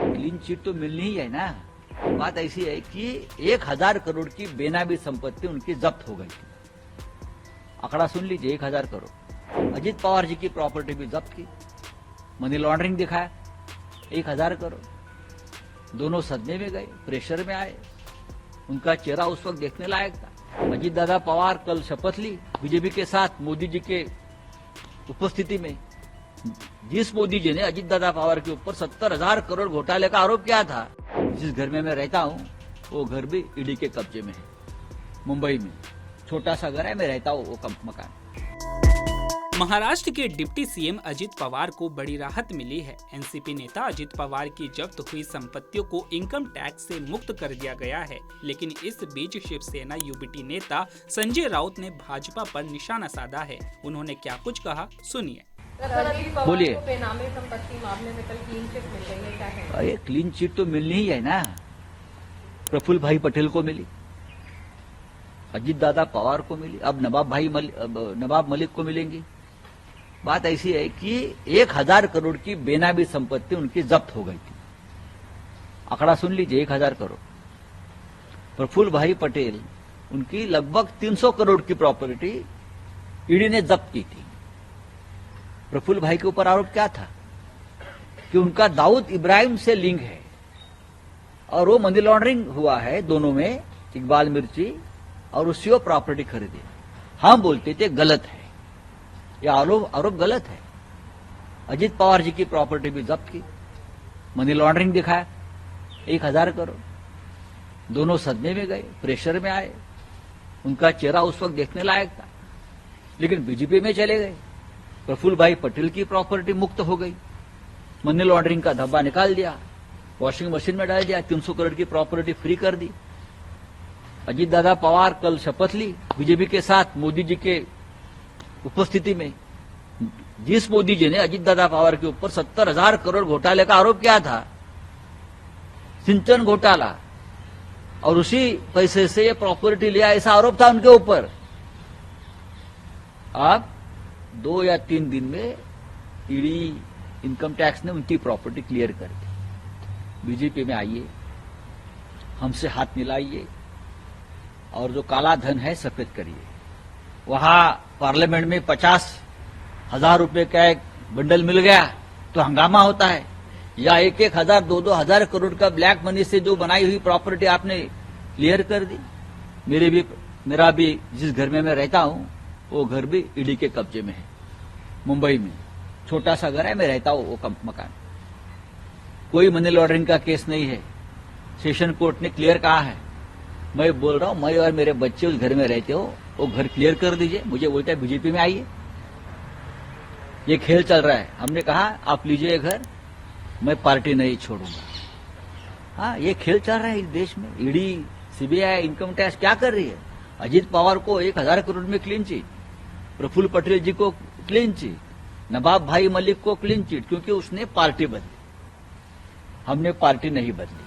Clean chit तो मिलनी ही है ना। बात ऐसी है कि 1000 करोड़ की बेनामी संपत्ति उनकी जब्त हो गई थी। आंकड़ा सुन लीजिए, 1000 करोड़। अजीत पवार जी की प्रॉपर्टी भी जब्त की, मनी लॉन्ड्रिंग दिखाया, 1000 करोड़। दोनों सदमे में गए, प्रेशर में आए। उनका चेहरा उस वक्त देखने लायक था। अजीत दादा पवार कल शपथ ली बीजेपी के साथ मोदी जी के उपस्थिति में। जिस मोदी जी ने अजीत दादा पवार के ऊपर 70,000 करोड़ घोटाले का आरोप किया था, जिस घर में मैं रहता हूं वो घर भी ईडी के कब्जे में है, मुंबई में। छोटा सा घर है, मैं रहता हूं वो मकान। महाराष्ट्र के डिप्टी सीएम अजित पवार को बड़ी राहत मिली है। एनसीपी नेता अजित पवार की जब्त हुई संपत्तियों को इनकम टैक्स से मुक्त कर दिया गया है। लेकिन इस बीच शिवसेना यूबीटी नेता संजय राउत ने भाजपा पर निशाना साधा है। उन्होंने क्या कुछ कहा, सुनिए। बोलिए। बेनामी संपत्ति मामले में कल क्लीन चिट मिल गई है, क्या है? अरे क्लीन चिट तो मिलनी ही है ना। प्रफुल्ल भाई पटेल को मिली, अजीत दादा पवार को मिली, अब नवाब मलिक को मिलेंगी। बात ऐसी है कि 1000 करोड़ की बेनामी संपत्ति उनकी जब्त हो गई थी। आंकड़ा सुन लीजिए, 1000 करोड़। प्रफुल्ल भाई पटेल, उनकी लगभग 300 करोड़ की प्रॉपर्टी ईडी ने जब्त की थी। प्रफुल्ल भाई के ऊपर आरोप क्या था कि उनका दाऊद इब्राहिम से लिंक है और वो मनी लॉन्ड्रिंग हुआ है दोनों में, इकबाल मिर्ची, और उससे वो प्रॉपर्टी खरीदी। हम बोलते थे गलत है, यह आरोप गलत है। अजीत पवार जी की प्रॉपर्टी भी जब्त की, मनी लॉन्ड्रिंग दिखाया, 1000 करोड़। दोनों सदमे में गए, प्रेशर में आए। उनका चेहरा उस वक्त देखने लायक था, लेकिन बीजेपी में चले गए। प्रफुल्ल भाई पटेल की प्रॉपर्टी मुक्त हो गई, मनी लॉन्ड्रिंग का धब्बा निकाल दिया, वॉशिंग मशीन में डाल दिया, 300 करोड़ की प्रॉपर्टी फ्री कर दी। अजीत दादा पवार कल शपथ ली बीजेपी के साथ मोदी जी के उपस्थिति में। जिस मोदी जी ने अजीत दादा पवार के ऊपर 70,000 करोड़ घोटाले का आरोप किया था, सिंचन घोटाला, और उसी पैसे से ये प्रॉपर्टी लिया, ऐसा आरोप था उनके ऊपर। अब 2 या 3 दिन में ईडी इनकम टैक्स ने उनकी प्रॉपर्टी क्लियर कर दी। बीजेपी में आइए, हमसे हाथ मिलाइए और जो काला धन है सफेद करिए। वहां पार्लियामेंट में 50,000 रुपए का एक बंडल मिल गया तो हंगामा होता है, या 1,000, 2,000 करोड़ का ब्लैक मनी से जो बनाई हुई प्रॉपर्टी आपने क्लियर कर दी। मेरा भी जिस घर में मैं रहता हूं वो घर भी ईडी के कब्जे में है, मुंबई में। छोटा सा घर है, मैं रहता हूं वो मकान। कोई मनी लॉन्ड्रिंग का केस नहीं है, सेशन कोर्ट ने क्लियर कहा है। मैं बोल रहा हूं, मैं और मेरे बच्चे उस घर में रहते हो, वो घर क्लियर कर दीजिए। मुझे बोलता है बीजेपी में आइए, ये खेल चल रहा है। हमने कहा आप लीजिए घर, मैं पार्टी नहीं छोड़ूंगा। हाँ, ये खेल चल रहा है इस देश में। ईडी, सीबीआई, इनकम टैक्स क्या कर रही है? अजीत पवार को 1000 करोड़ में क्लीन चिट, प्रफुल्ल पटेल जी को क्लीन चिट, नवाब भाई मलिक को क्लीन चिट, क्योंकि उसने पार्टी बदली। हमने पार्टी नहीं बदली।